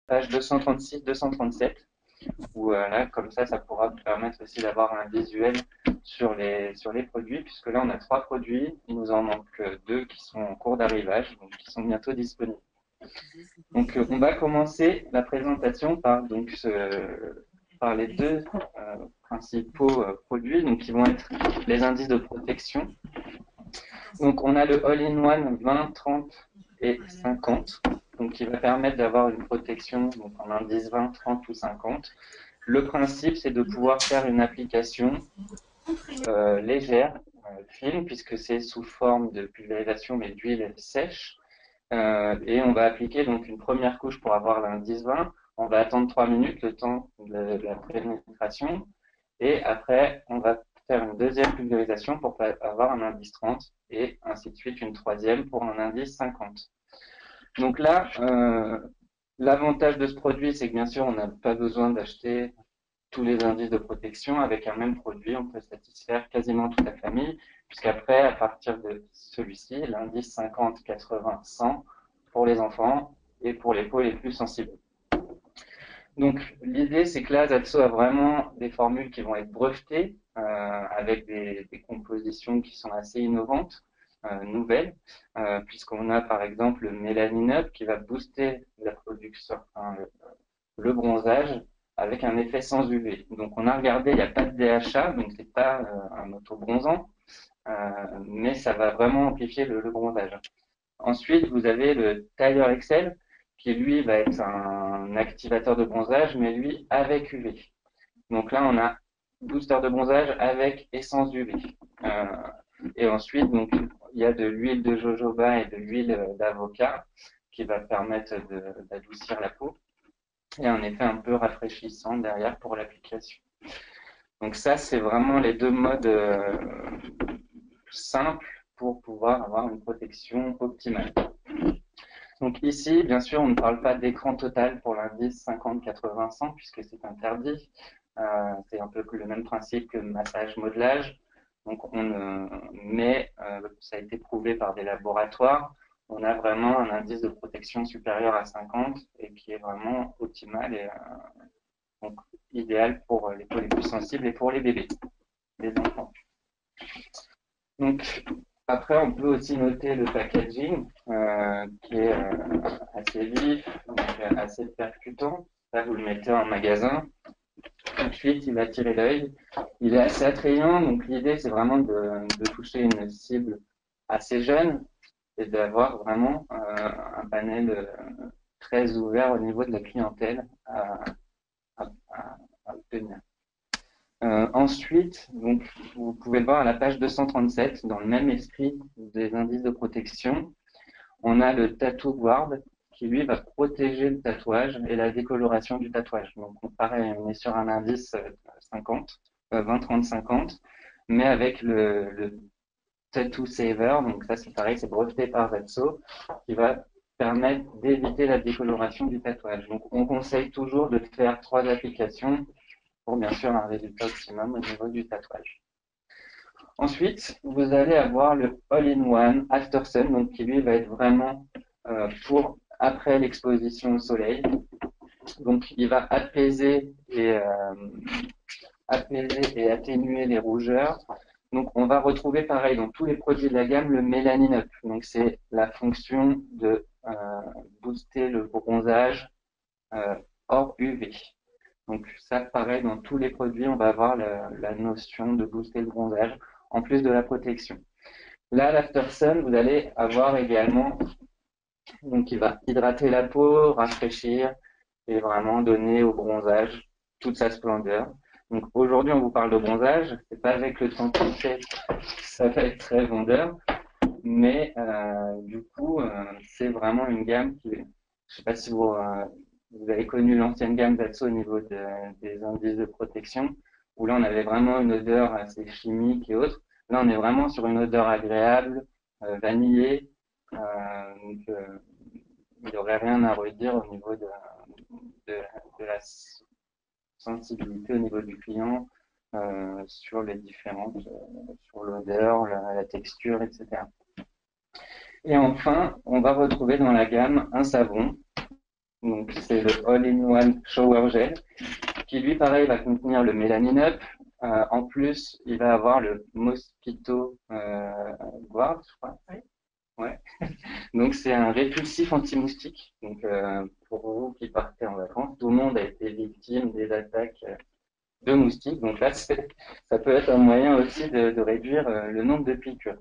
page 236-237, où là, comme ça pourra vous permettre aussi d'avoir un visuel sur les produits, puisque là, on a 3 produits, il nous en manque 2 qui sont en cours d'arrivage, donc qui sont bientôt disponibles. Donc, on va commencer la présentation par les deux principaux produits, donc qui vont être les indices de protection. Donc, on a le All-in-One 20, 30 et 50, donc qui va permettre d'avoir une protection donc en indice 20, 30 ou 50. Le principe, c'est de pouvoir faire une application légère, fine, puisque c'est sous forme de pulvérisation mais d'huile sèche. Et on va appliquer donc une première couche pour avoir l'indice 20. On va attendre 3 minutes, le temps de la pénétration. Et après, on va faire une deuxième pulvérisation pour avoir un indice 30 et ainsi de suite une troisième pour un indice 50. Donc là, l'avantage de ce produit, c'est que bien sûr, on n'a pas besoin d'acheter tous les indices de protection. Avec un même produit, on peut satisfaire quasiment toute la famille, puisqu'après, à partir de celui-ci, l'indice 50, 80, 100 pour les enfants et pour les peaux les plus sensibles. Donc l'idée, c'est que là, Zatso a vraiment des formules qui vont être brevetées avec des compositions qui sont assez innovantes, nouvelles, puisqu'on a par exemple le Melanin Up qui va booster la production, le bronzage avec un effet sans UV. Donc on a regardé, il n'y a pas de DHA, donc c'est pas un auto-bronzant, mais ça va vraiment amplifier le bronzage. Ensuite, vous avez le Tyler Excel qui lui va être un activateur de bronzage, mais lui avec UV. Donc là, on a booster de bronzage avec et sans UV. Euh, et ensuite, donc, il y a de l'huile de jojoba et de l'huile d'avocat qui va permettre d'adoucir la peau et un effet un peu rafraîchissant derrière pour l'application. Donc ça, c'est vraiment les deux modes simples pour pouvoir avoir une protection optimale. Donc ici, bien sûr, on ne parle pas d'écran total pour l'indice 50, 80, 100 puisque c'est interdit. C'est un peu le même principe que le massage modelage. Donc mais ça a été prouvé par des laboratoires. On a vraiment un indice de protection supérieur à 50 et qui est vraiment optimal et donc idéal pour les peaux les plus sensibles et pour les bébés, les enfants. Donc après, on peut aussi noter le packaging qui est assez vif, donc assez percutant. Là, vous le mettez en magasin. Tout de suite, il va tirer l'œil. Il est assez attrayant, donc l'idée, c'est vraiment de toucher une cible assez jeune et d'avoir vraiment un panel très ouvert au niveau de la clientèle à obtenir. Ensuite, donc, vous pouvez le voir à la page 237, dans le même esprit des indices de protection, on a le Tattoo Guard qui, lui, va protéger le tatouage et la décoloration du tatouage. Donc, pareil, on est sur un indice 50, 20, 30, 50, mais avec le Tattoo Saver, donc ça, c'est pareil, c'est breveté par Zatso, qui va permettre d'éviter la décoloration du tatouage. Donc, on conseille toujours de faire 3 applications pour bien sûr un résultat optimum au niveau du tatouage. Ensuite, vous allez avoir le All-in-One After Sun, donc qui lui va être vraiment pour après l'exposition au soleil. Donc, il va apaiser et atténuer les rougeurs. Donc, on va retrouver pareil dans tous les produits de la gamme le Melanin Up. Donc, c'est la fonction de booster le bronzage hors UV. Donc ça, pareil, dans tous les produits, on va avoir la notion de booster le bronzage, en plus de la protection. Là, l'After Sun, vous allez avoir également, donc il va hydrater la peau, rafraîchir et vraiment donner au bronzage toute sa splendeur. Donc aujourd'hui, on vous parle de bronzage, c'est pas avec le temps qui fait, ça va être très vendeur, mais du coup, c'est vraiment une gamme qui, je sais pas si vous avez connu l'ancienne gamme Zatso au niveau des indices de protection, où là on avait vraiment une odeur assez chimique et autres. Là on est vraiment sur une odeur agréable, vanillée, donc il n'y aurait rien à redire au niveau de, de la sensibilité au niveau du client sur les différentes, sur l'odeur, la texture, etc. Et enfin, on va retrouver dans la gamme un savon Donc, c'est le All-in-One Shower Gel, qui lui, pareil, va contenir le Melanin Up. En plus, il va avoir le Mosquito Guard, je crois. Oui. Ouais. Donc, c'est un répulsif anti-moustique. Donc, pour vous qui partez en vacances, tout le monde a été victime des attaques de moustiques. Donc là, ça peut être un moyen aussi de réduire le nombre de piqûres.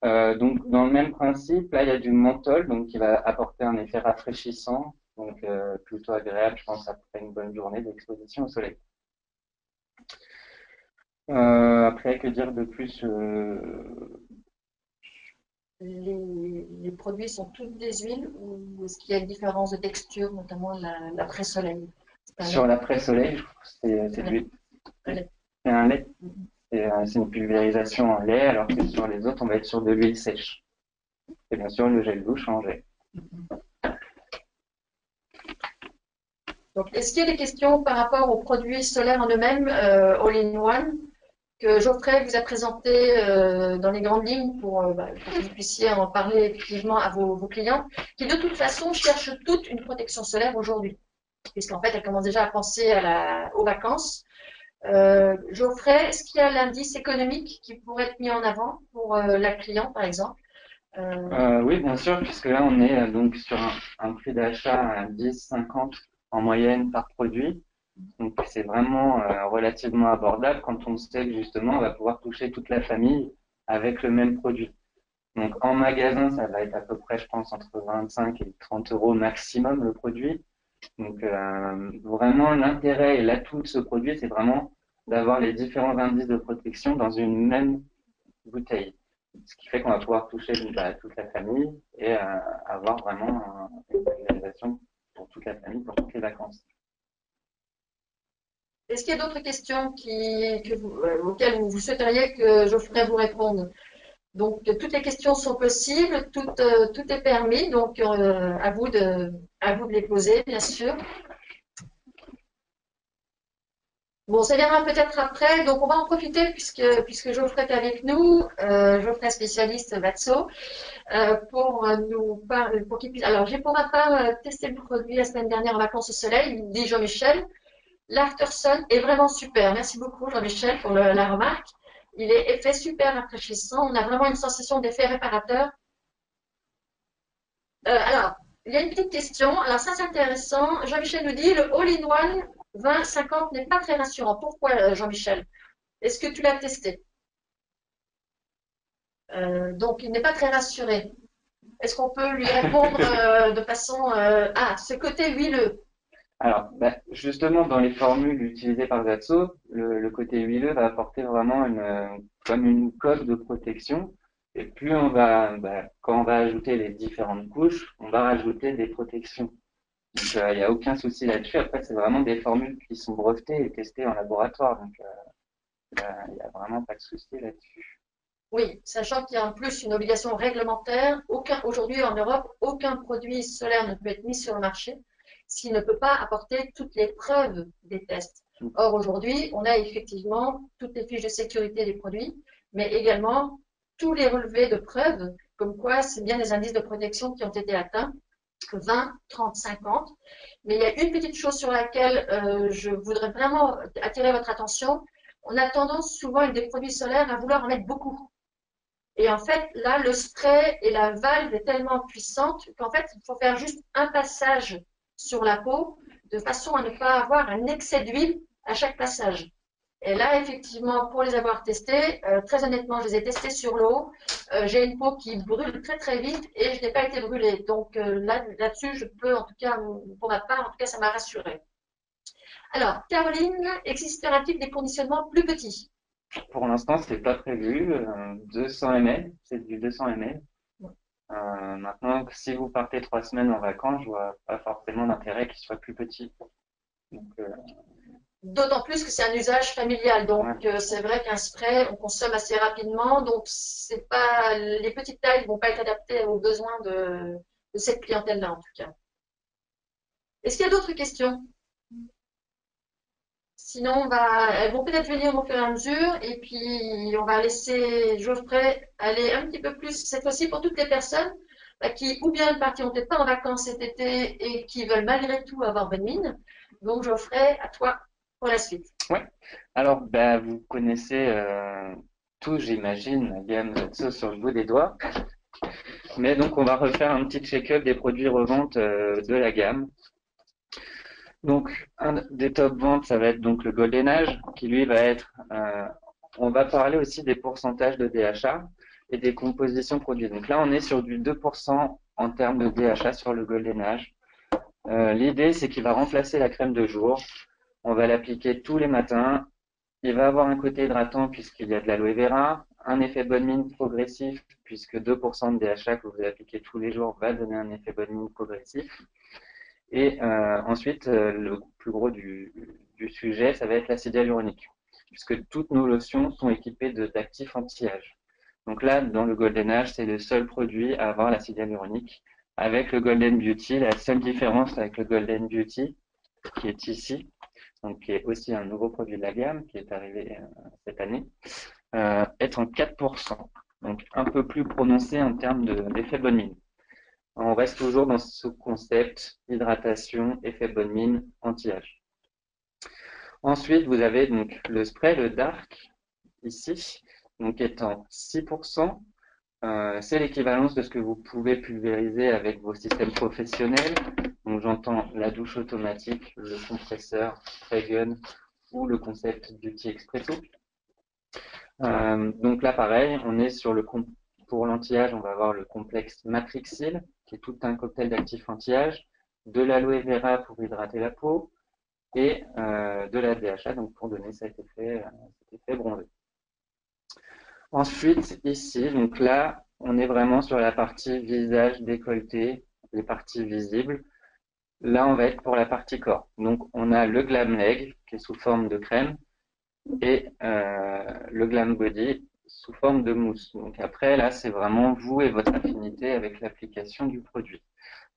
Donc, dans le même principe, là, il y a du menthol, donc qui va apporter un effet rafraîchissant, donc plutôt agréable, je pense, après une bonne journée d'exposition au soleil. Après, que dire de plus Les produits sont toutes des huiles ou est-ce qu'il y a une différence de texture, notamment l'après-soleil? C'est un sur lait. l'après-soleil, c'est Un lait. du, Un lait. c'est un lait, Mhm. c'est une pulvérisation en lait, alors que sur les autres, on va être sur de l'huile sèche. Et bien sûr, le gel douche en gel. Mhm. Donc, est-ce qu'il y a des questions par rapport aux produits solaires en eux-mêmes, all-in-one, que Geoffrey vous a présenté dans les grandes lignes pour que vous puissiez en parler effectivement à vos clients, qui de toute façon cherchent toute une protection solaire aujourd'hui, puisqu'en fait, elles commencent déjà à penser aux vacances. Geoffrey, est-ce qu'il y a l'indice économique qui pourrait être mis en avant pour la cliente, par exemple? Euh, Oui, bien sûr, puisque là, on est donc sur un prix d'achat à 10,50 en moyenne par produit. Donc, c'est vraiment relativement abordable quand on sait que justement, on va pouvoir toucher toute la famille avec le même produit. Donc, en magasin, ça va être à peu près, je pense, entre 25 et 30 euros maximum le produit. Donc, vraiment, l'intérêt et l'atout de ce produit, c'est vraiment d'avoir les différents indices de protection dans une même bouteille. Ce qui fait qu'on va pouvoir toucher toute la famille et avoir vraiment une organisation pour toute la famille, pour toutes les vacances. Est-ce qu'il y a d'autres questions auxquelles vous souhaiteriez que Geoffrey vous réponde? Donc, toutes les questions sont possibles, tout est permis, donc à vous de les poser, bien sûr. Bon, ça viendra peut-être après, donc on va en profiter puisque Geoffrey est avec nous, Geoffrey spécialiste VATSO, pour qu'il puisse. Alors, j'ai pour ma part testé le produit la semaine dernière en vacances au soleil, il dit Jean-Michel. L'Aftersun est vraiment super. Merci beaucoup Jean-Michel pour la remarque. Il est effet super rafraîchissant. On a vraiment une sensation d'effet réparateur. Alors, il y a une petite question. Alors ça, c'est intéressant. Jean-Michel nous dit le All-in-One 20-50 n'est pas très rassurant. Pourquoi, Jean-Michel? Est-ce que tu l'as testé? Donc, il n'est pas très rassuré. Est-ce qu'on peut lui répondre de façon ce côté huileux? Alors, justement, dans les formules utilisées par Zatso, le côté huileux va apporter vraiment comme une coque de protection. Et plus quand on va ajouter les différentes couches, on va rajouter des protections. Donc, il n'y a aucun souci là-dessus. Après, c'est vraiment des formules qui sont brevetées et testées en laboratoire. Donc, il n'y a vraiment pas de souci là-dessus. Oui, sachant qu'il y a en plus une obligation réglementaire. Aujourd'hui en Europe, aucun produit solaire ne peut être mis sur le marché s'il ne peut pas apporter toutes les preuves des tests. Or, aujourd'hui, on a effectivement toutes les fiches de sécurité des produits, mais également tous les relevés de preuves, comme quoi c'est bien des indices de protection qui ont été atteints, 20, 30, 50. Mais il y a une petite chose sur laquelle je voudrais vraiment attirer votre attention. On a tendance souvent avec des produits solaires à vouloir en mettre beaucoup. Et en fait, là, le spray et la valve est tellement puissante qu'en fait, il faut faire juste un passage sur la peau de façon à ne pas avoir un excès d'huile à chaque passage. Et là, effectivement, pour les avoir testés, très honnêtement, je les ai testés sur l'eau. J'ai une peau qui brûle très très vite et je n'ai pas été brûlée. Donc là-dessus, je peux, en tout cas, pour ma part, en tout cas, ça m'a rassurée. Alors, Caroline, existe-t-il des conditionnements plus petits? Pour l'instant, c'est pas prévu. 200 ml, c'est du 200 ml. Maintenant, si vous partez 3 semaines en vacances, je vois pas forcément d'intérêt qu'il soit plus petit. Donc, D'autant plus que c'est un usage familial. Donc, ouais. c'est vrai qu'un spray, on consomme assez rapidement. Donc, c'est pas, les petites tailles ne vont pas être adaptées aux besoins de cette clientèle-là, en tout cas. Est-ce qu'il y a d'autres questions? Sinon, elles vont peut-être venir au fur et à mesure. Et puis, on va laisser Geoffrey aller un petit peu plus, cette fois-ci pour toutes les personnes. bah, qui ou bien une partie n'ont peut-être pas en vacances cet été et qui veulent malgré tout avoir bonne mine. Donc, Geoffrey, à toi pour la suite. Ouais. Alors, bah, vous connaissez tous, j'imagine, la gamme Zatso sur le bout des doigts. Mais donc, on va refaire un petit check-up des produits revente de la gamme. Donc, un des top ventes, ça va être donc le Golden Age, qui lui va être. On va parler aussi des pourcentages de DHA et des compositions produits. Donc là, on est sur du 2% en termes de DHA sur le Golden Age. L'idée, c'est qu'il va remplacer la crème de jour. On va l'appliquer tous les matins. Il va avoir un côté hydratant puisqu'il y a de l'aloe vera, un effet bonne mine progressif puisque 2% de DHA que vous appliquez tous les jours va donner un effet bonne mine progressif. Et ensuite, le plus gros du sujet, ça va être l'acide hyaluronique, puisque toutes nos lotions sont équipées d'actifs anti-âge. Donc là, dans le Golden Age, c'est le seul produit à avoir l'acide hyaluronique. Avec le Golden Beauty, la seule différence avec le Golden Beauty, qui est ici, donc qui est aussi un nouveau produit de la gamme, qui est arrivé cette année, est en 4%, donc un peu plus prononcé en termes d'effet bonne mine. On reste toujours dans ce concept hydratation, effet bonne mine, anti-âge. Ensuite, vous avez donc le spray, le dark, ici, donc étant 6%. C'est l'équivalence de ce que vous pouvez pulvériser avec vos systèmes professionnels. Donc j'entends la douche automatique, le compresseur, spray gun ou le concept Beauty Expresso. Donc là, pareil, on est sur pour l'anti-âge, on va avoir le complexe Matrixyl, qui est tout un cocktail d'actifs anti-âge, de l'aloe vera pour hydrater la peau et de la DHA, donc pour donner cet effet bronzé. Ensuite, ici, donc là, on est vraiment sur la partie visage décolleté, les parties visibles. Là, on va être pour la partie corps. Donc, on a le Glam Leg, qui est sous forme de crème, et le Glam Body sous forme de mousse. Donc après, là, c'est vraiment vous et votre affinité avec l'application du produit.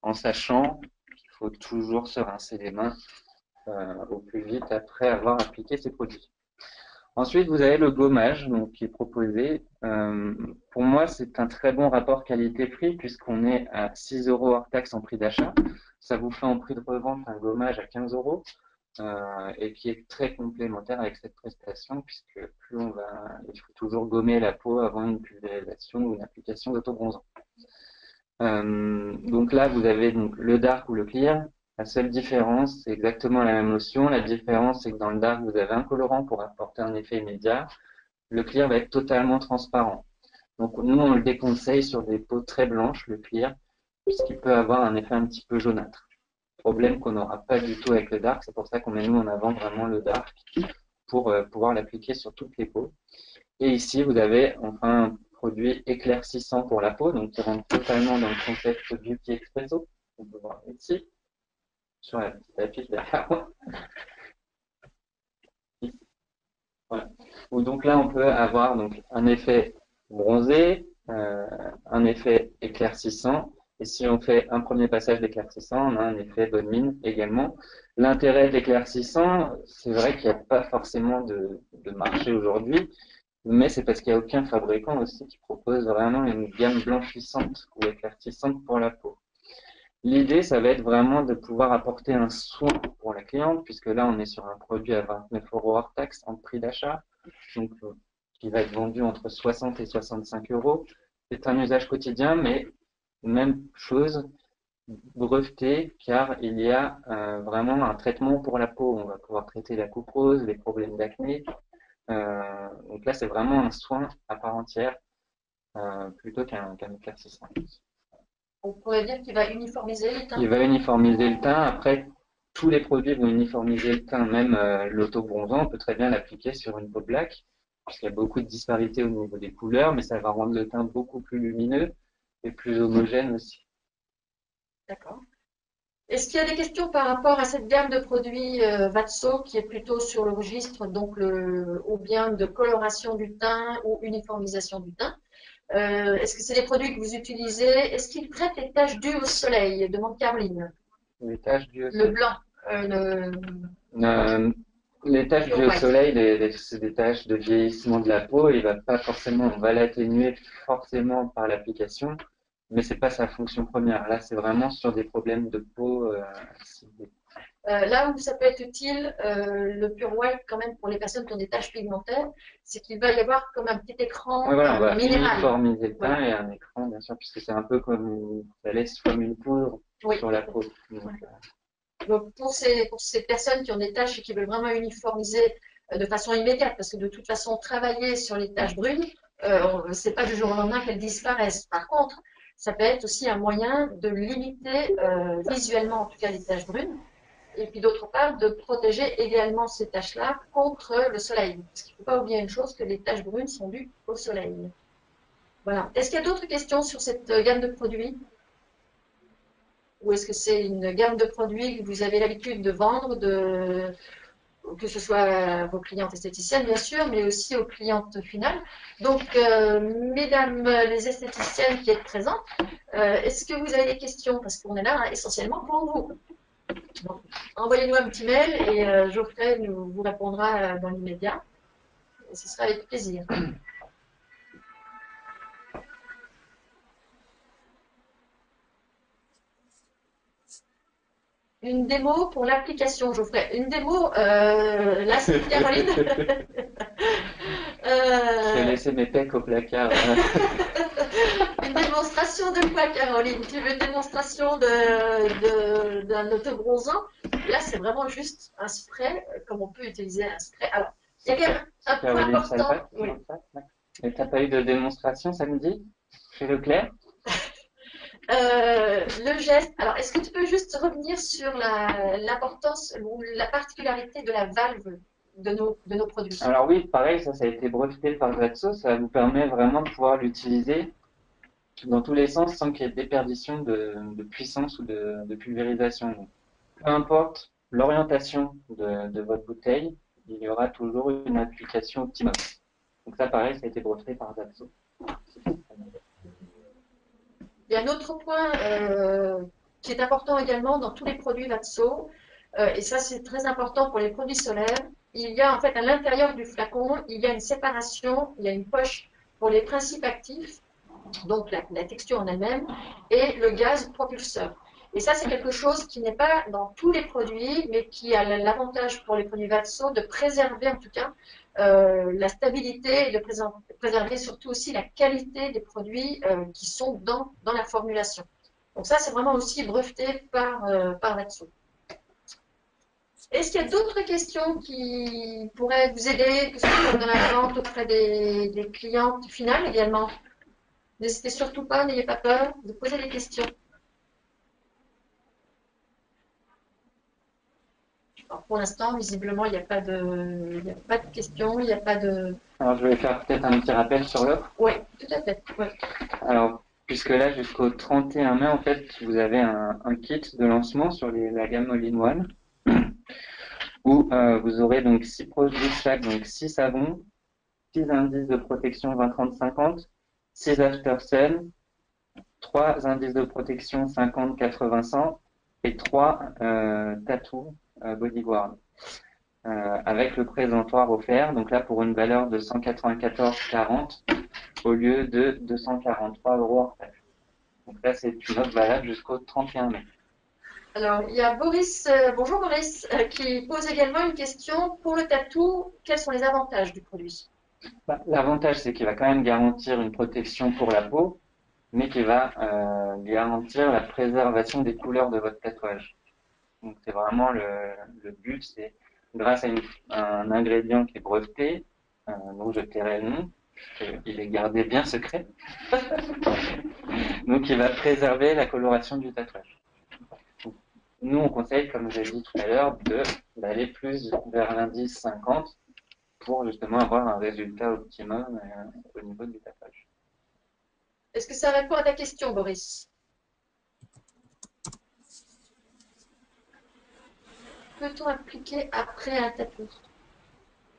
En sachant qu'il faut toujours se rincer les mains au plus vite après avoir appliqué ces produits. Ensuite, vous avez le gommage donc, qui est proposé. Pour moi, c'est un très bon rapport qualité-prix puisqu'on est à 6 euros hors taxe en prix d'achat. Ça vous fait en prix de revente un gommage à 15 euros et qui est très complémentaire avec cette prestation puisque plus il faut toujours gommer la peau avant une pulvérisation ou une application d'autobronzant. Donc là, vous avez donc le dark ou le clear. La seule différence, c'est exactement la même notion. La différence, c'est que dans le dark, vous avez un colorant pour apporter un effet immédiat. Le clear va être totalement transparent. Donc nous, on le déconseille sur des peaux très blanches, le clear, puisqu'il peut avoir un effet un petit peu jaunâtre. Problème qu'on n'aura pas du tout avec le dark. C'est pour ça qu'on met nous en avant vraiment le dark pour pouvoir l'appliquer sur toutes les peaux. Et ici, vous avez enfin un produit éclaircissant pour la peau, donc qui rentre totalement dans le concept Beauty Expresso. On peut voir ici, sur la petite affiche derrière moi. Voilà. Donc là, on peut avoir donc un effet bronzé, un effet éclaircissant. Et si on fait un premier passage d'éclaircissant, on a un effet bonne mine également. L'intérêt de l'éclaircissant, c'est vrai qu'il n'y a pas forcément de marché aujourd'hui, mais c'est parce qu'il n'y a aucun fabricant aussi qui propose vraiment une gamme blanchissante ou éclaircissante pour la peau. L'idée, ça va être vraiment de pouvoir apporter un soin pour la cliente, puisque là, on est sur un produit à 29 euros hors taxe en prix d'achat, donc qui va être vendu entre 60 et 65 euros. C'est un usage quotidien, mais même chose, breveté, car il y a vraiment un traitement pour la peau. On va pouvoir traiter la coupe rose, les problèmes d'acné. Donc là, c'est vraiment un soin à part entière, plutôt qu'un éclaircissant. On pourrait dire qu'il va uniformiser les teints. Il va uniformiser le teint. Après, tous les produits vont uniformiser le teint. Même l'autobronzant, on peut très bien l'appliquer sur une peau black, puisqu'il y a beaucoup de disparités au niveau des couleurs, mais ça va rendre le teint beaucoup plus lumineux et plus homogène aussi. D'accord. Est-ce qu'il y a des questions par rapport à cette gamme de produits Vatso qui est plutôt sur le registre, donc ou bien de coloration du teint ou uniformisation du teint? Est-ce que c'est des produits que vous utilisez? Est-ce qu'ils traitent les taches dues au soleil? Demande Caroline. Les taches dues au Le soleil. blanc. Les taches dues au soleil, c'est des taches de vieillissement de la peau. On va l'atténuer forcément par l'application, mais c'est pas sa fonction première. Là, c'est vraiment sur des problèmes de peau ciblés. Là où ça peut être utile, le Pure White, quand même, pour les personnes qui ont des taches pigmentaires, c'est qu'il va y avoir comme un petit écran Oui, voilà, on va minéral. uniformiser le teint Voilà. et un écran, bien sûr, puisque c'est un peu comme, ça laisse comme une poudre Oui. sur la peau. Donc, pour ces personnes qui ont des taches et qui veulent vraiment uniformiser de façon immédiate, parce que de toute façon, travailler sur les taches brunes, c'est pas du jour au lendemain qu'elles disparaissent. Par contre, ça peut être aussi un moyen de limiter visuellement, en tout cas, les taches brunes. Et puis d'autre part, de protéger également ces taches-là contre le soleil. Parce qu'il ne faut pas oublier une chose, que les taches brunes sont dues au soleil. Voilà. Est-ce qu'il y a d'autres questions sur cette gamme de produits? Ou est-ce que c'est une gamme de produits que vous avez l'habitude de vendre, que ce soit à vos clientes esthéticiennes, bien sûr, mais aussi aux clientes finales? Donc, mesdames les esthéticiennes qui êtes présentes, est-ce que vous avez des questions? Parce qu'on est là essentiellement pour vous. Donc, envoyez-nous un petit mail et Geoffrey vous répondra dans l'immédiat. Et ce sera avec plaisir. Une démo pour l'application, Geoffrey. Une démo, là c'est Caroline. J'ai laissé mes pecs au placard. Une démonstration de quoi, Caroline? Tu veux une démonstration d'un autobronzant? Là, c'est vraiment juste un spray, comme on peut utiliser un spray. Alors, il y a quand même un point Caroline important. Salvat. Oui. Et t'as pas eu de démonstration samedi chez Leclerc? Le geste. Alors, est-ce que tu peux juste revenir sur l'importance ou la particularité de la valve de nos produits? Alors oui, pareil, ça a été breveté par Glaxo. Ça vous permet vraiment de pouvoir l'utiliser dans tous les sens sans qu'il y ait déperdition de puissance ou de pulvérisation. Donc, peu importe l'orientation de votre bouteille, il y aura toujours une application optimum. Donc ça, pareil, ça a été breveté par Glaxo. Il y a un autre point qui est important également dans tous les produits Vatso, et ça c'est très important pour les produits solaires. Il y a en fait à l'intérieur du flacon, il y a une séparation, il y a une poche pour les principes actifs, donc la texture en elle-même, et le gaz propulseur. Et ça, c'est quelque chose qui n'est pas dans tous les produits, mais qui a l'avantage pour les produits Vatso de préserver en tout cas la stabilité et de préserver surtout aussi la qualité des produits qui sont dans la formulation. Donc ça, c'est vraiment aussi breveté par Vatso. Est-ce qu'il y a d'autres questions qui pourraient vous aider, que ce soit dans la vente auprès des clientes finales également? N'hésitez surtout pas, n'ayez pas peur de poser des questions. Alors, pour l'instant, visiblement, il n'y a pas de questions, il n'y a pas de... Alors je vais faire peut-être un petit rappel sur l'offre. Oui, tout à fait. Ouais. Alors, puisque là, jusqu'au 31 mai, en fait, vous avez un kit de lancement sur la gamme All-in-One, où vous aurez donc 6 produits chaque, donc 6 savons, 6 indices de protection 20-30-50, 6 after-sun, 3 indices de protection 50-80-100 et 3 tattoo bodyguard. Avec le présentoir offert, donc là pour une valeur de 194,40 au lieu de 243 euros hors taxe. Donc là, c'est une offre valable jusqu'au 31 mai. Alors, il y a Boris, bonjour Boris, qui pose également une question. Pour le tatou, quels sont les avantages du produit? L'avantage, c'est qu'il va quand même garantir une protection pour la peau, mais qui va garantir la préservation des couleurs de votre tatouage. Donc c'est vraiment le but, c'est grâce à un ingrédient qui est breveté, dont je tairai le nom, il est gardé bien secret, donc il va préserver la coloration du tatouage. Donc, nous, on conseille, comme j'ai dit tout à l'heure, d'aller plus vers l'indice 50 pour justement avoir un résultat optimum au niveau du tatouage. Est-ce que ça répond à ta question, Boris? Peut-on appliquer après un tatou?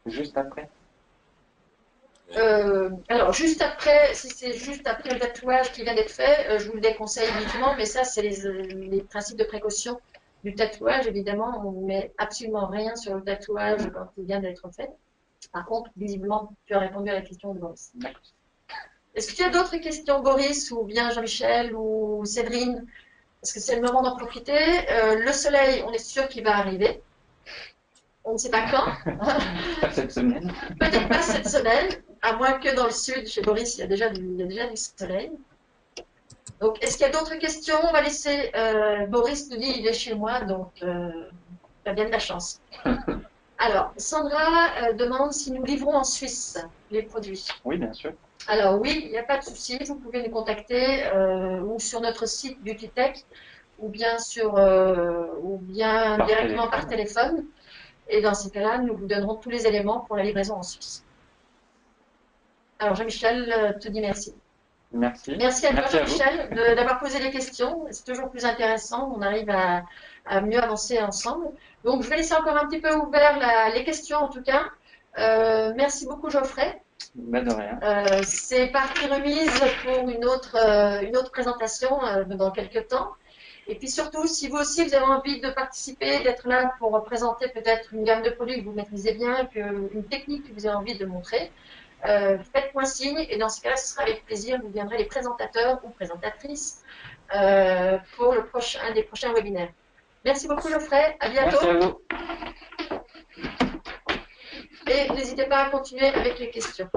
Juste après. Alors, juste après, si c'est juste après le tatouage qui vient d'être fait, je vous le déconseille vivement, mais ça, c'est les principes de précaution du tatouage. Évidemment, on ne met absolument rien sur le tatouage quand il vient d'être fait. Par contre, visiblement, tu as répondu à la question de Boris. Est-ce que tu as d'autres questions, Boris, ou bien Jean-Michel, ou Séverine? Parce que c'est le moment d'en profiter. Le soleil, on est sûr qu'il va arriver. On ne sait pas quand. Pas cette semaine. Peut-être pas cette semaine, à moins que dans le sud, chez Boris, il y a déjà du soleil. Donc, est-ce qu'il y a d'autres questions? On va laisser Boris nous dit il est chez moi, donc tu as bien de la chance. Alors, Sandra demande si nous livrons en Suisse les produits. Oui, bien sûr. Alors oui, il n'y a pas de souci, vous pouvez nous contacter ou sur notre site BeautyTech ou bien Par directement par téléphone. téléphone. Et dans ces cas-là, nous vous donnerons tous les éléments pour la livraison en Suisse. Alors Jean-Michel te dit merci. Merci. Merci à toi Merci à vous. Jean-Michel d'avoir posé les questions. C'est toujours plus intéressant, on arrive à mieux avancer ensemble. Donc je vais laisser encore un petit peu ouvert les questions en tout cas. Merci beaucoup Geoffrey. De rien. C'est partie remise pour une autre présentation dans quelques temps. Et puis surtout, si vous aussi vous avez envie de participer, d'être là pour présenter peut-être une gamme de produits que vous maîtrisez bien, une technique que vous avez envie de montrer, faites-moi signe et dans ce cas-là, ce sera avec plaisir, vous viendrez les présentateurs ou présentatrices pour un des prochains webinaires. Merci beaucoup Geoffrey, à bientôt. Merci à vous. Et n'hésitez pas à continuer avec les questions.